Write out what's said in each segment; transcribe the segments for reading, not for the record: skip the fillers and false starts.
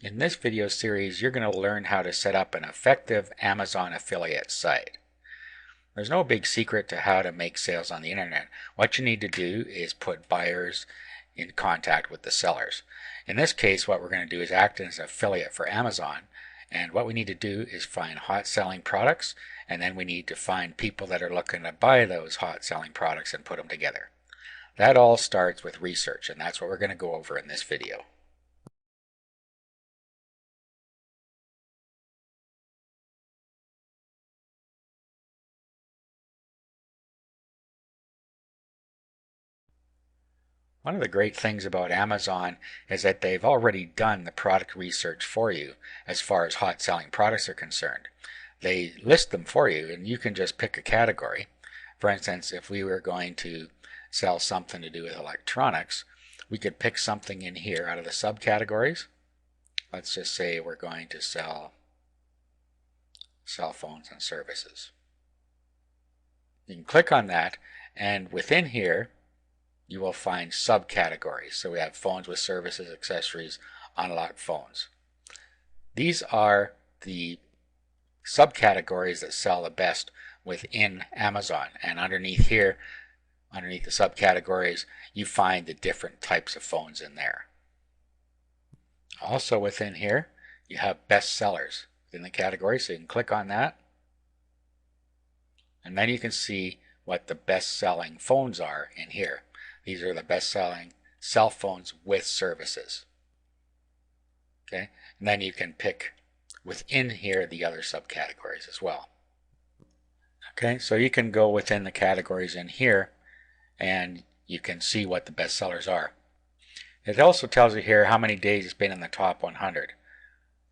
In this video series, you're going to learn how to set up an effective Amazon affiliate site. There's no big secret to how to make sales on the internet. What you need to do is put buyers in contact with the sellers. In this case, what we're going to do is act as an affiliate for Amazon. And what we need to do is find hot selling products, and then we need to find people that are looking to buy those hot selling products and put them together. That all starts with research, and that's what we're going to go over in this video. One of the great things about Amazon is that they've already done the product research for you as far as hot selling products are concerned. They list them for you and you can just pick a category. For instance, if we were going to sell something to do with electronics, we could pick something in here out of the subcategories. Let's just say we're going to sell cell phones and services. You can click on that, and within here you will find subcategories. So we have phones with services, accessories, unlocked phones. These are the subcategories that sell the best within Amazon. And underneath here, underneath the subcategories, you find the different types of phones in there. Also within here, you have best sellers within the category. So you can click on that. And then you can see what the best selling phones are in here. These are the best-selling cell phones with services. Okay, and then you can pick within here the other subcategories as well. Okay, so you can go within the categories in here and you can see what the best sellers are. It also tells you here how many days it's been in the top 100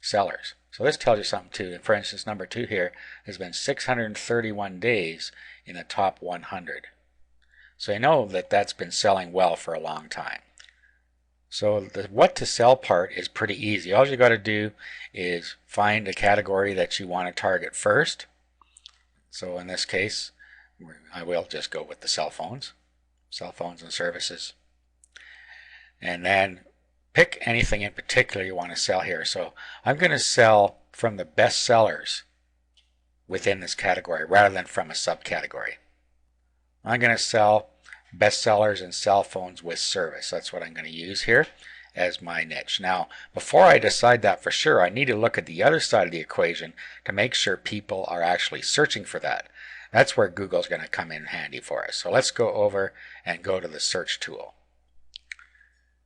sellers. So this tells you something too. For instance, number 2 here has been 631 days in the top 100. So you know that that's been selling well for a long time. So the what to sell part is pretty easy. All you got to do is find a category that you want to target first. So in this case, I will just go with the cell phones and services. And then pick anything in particular you want to sell here. So I'm going to sell from the best sellers within this category rather than from a subcategory. I'm going to sell best sellers and cell phones with service. That's what I'm going to use here as my niche. Now, before I decide that for sure, I need to look at the other side of the equation to make sure people are actually searching for that. That's where Google's going to come in handy for us. So let's go over and go to the search tool.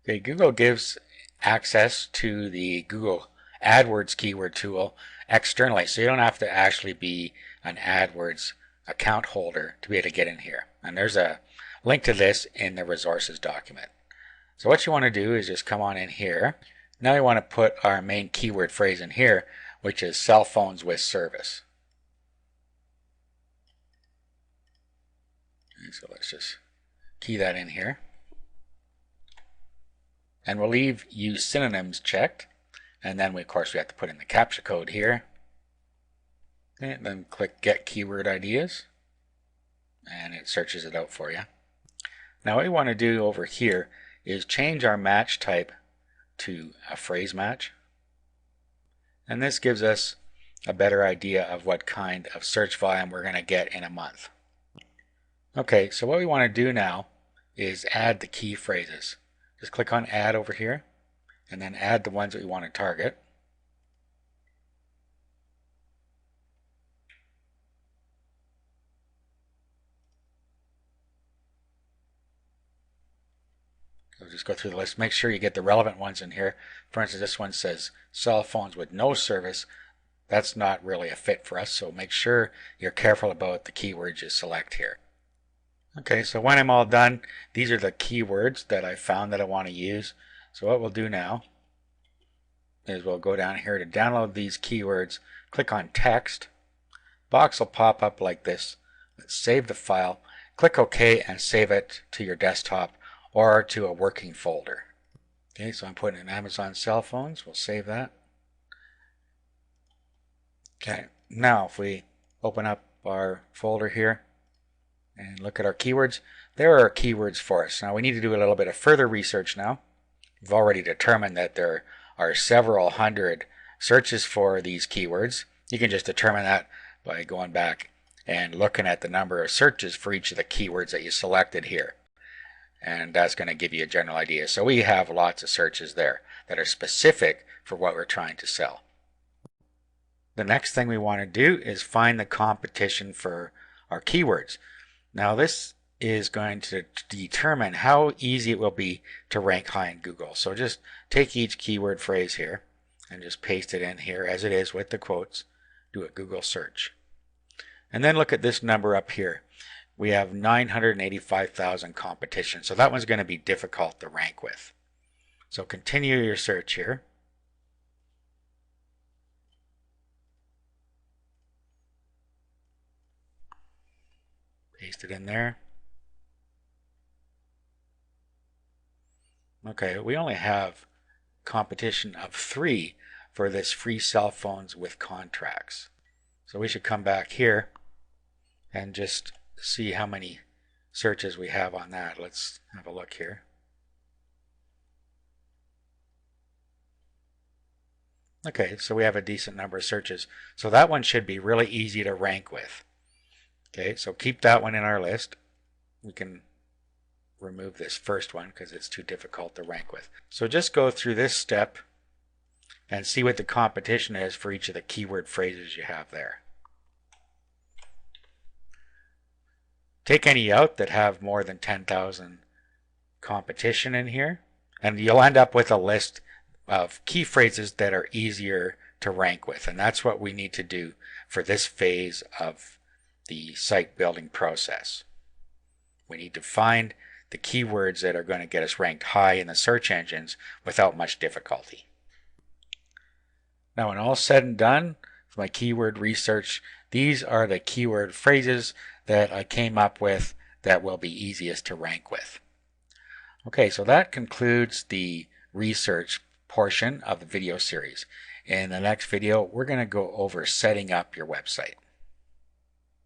Okay, Google gives access to the Google AdWords keyword tool externally, so you don't have to actually be an AdWords account holder to be able to get in here. And there's a link to this in the resources document. So what you want to do is just come on in here. Now you want to put our main keyword phrase in here, which is cell phones with service. Okay, so let's just key that in here. And we'll leave use synonyms checked. And then of course we have to put in the CAPTCHA code here. And then click Get Keyword Ideas, and it searches it out for you. Now what we want to do over here is change our match type to a phrase match. And this gives us a better idea of what kind of search volume we're going to get in a month. Okay, so what we want to do now is add the key phrases. Just click on Add over here, and then add the ones that we want to target. So just go through the list. Make sure you get the relevant ones in here. For instance, this one says cell phones with no service. That's not really a fit for us, so make sure you're careful about the keywords you select here. Okay, so when I'm all done, these are the keywords that I found that I want to use. So what we'll do now is we'll go down here to download these keywords, click on text. Box will pop up like this. Let's save the file, click OK, and save it to your desktop or to a working folder. Okay, so I'm putting in Amazon cell phones. We'll save that. Okay, now if we open up our folder here and look at our keywords, there are keywords for us. Now we need to do a little bit of further research now. We've already determined that there are several hundred searches for these keywords, you can just determine that by going back and looking at the number of searches for each of the keywords that you selected here. And that's going to give you a general idea. So we have lots of searches there that are specific for what we're trying to sell. The next thing we want to do is find the competition for our keywords. Now this is going to determine how easy it will be to rank high in Google. So just take each keyword phrase here and just paste it in here as it is with the quotes. Do a Google search. And then look at this number up here. We have 985,000 competition. So that one's going to be difficult to rank with. So continue your search here. Paste it in there. Okay, we only have competition of 3 for this free cell phones with contracts. So we should come back here and just see how many searches we have on that. Let's have a look here. Okay, so we have a decent number of searches. So that one should be really easy to rank with. Okay, so keep that one in our list. We can remove this first one because it's too difficult to rank with. So just go through this step and see what the competition is for each of the keyword phrases you have there. Take any out that have more than 10,000 competition in here, and you'll end up with a list of key phrases that are easier to rank with. And that's what we need to do for this phase of the site building process. We need to find the keywords that are going to get us ranked high in the search engines without much difficulty. Now, when all said and done, for my keyword research, these are the keyword phrases that I came up with that will be easiest to rank with. Okay, so that concludes the research portion of the video series. In the next video, we're going to go over setting up your website.